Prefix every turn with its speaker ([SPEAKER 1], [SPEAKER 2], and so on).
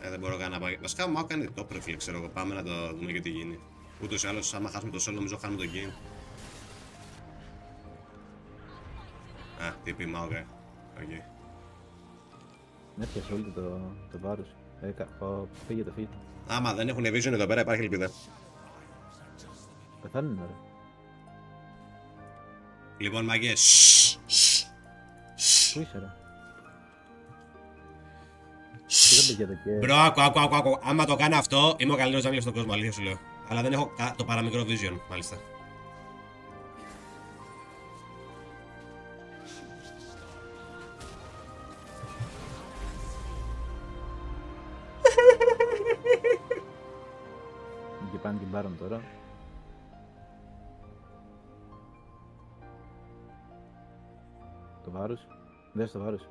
[SPEAKER 1] Δεν μπορώ καν να πάω. Βασικά μου έκανε το προφίλ, ξέρω εγώ. Πάμε να το δούμε και τι γίνει. Ούτως ή άλλως, άμα χάσουμε το solo, νομίζω χάνουμε το game. Α, τι πει Μάουγα. Οκ.
[SPEAKER 2] Έπιασε όλο το βάρος. Φύγε το φύγε.
[SPEAKER 1] Άμα δεν έχουν vision εδώ πέρα, υπάρχει ελπίδα.
[SPEAKER 2] Πεθάνουν, ρε.
[SPEAKER 1] Λοιπόν, μάγκες.
[SPEAKER 2] Πού είσαι, ρε. Τι δεν πήγαινε και...
[SPEAKER 1] Μπρο, άκου. Άμα το κάνω αυτό, είμαι ο καλύτερος jungle στον κόσμο, αλήθεια σου λέω. Αλλά δεν έχω το παραμικρό vision, μάλιστα.
[SPEAKER 2] Και πάνε την πάρουν τώρα. Το βάρος. Δες το βάρος.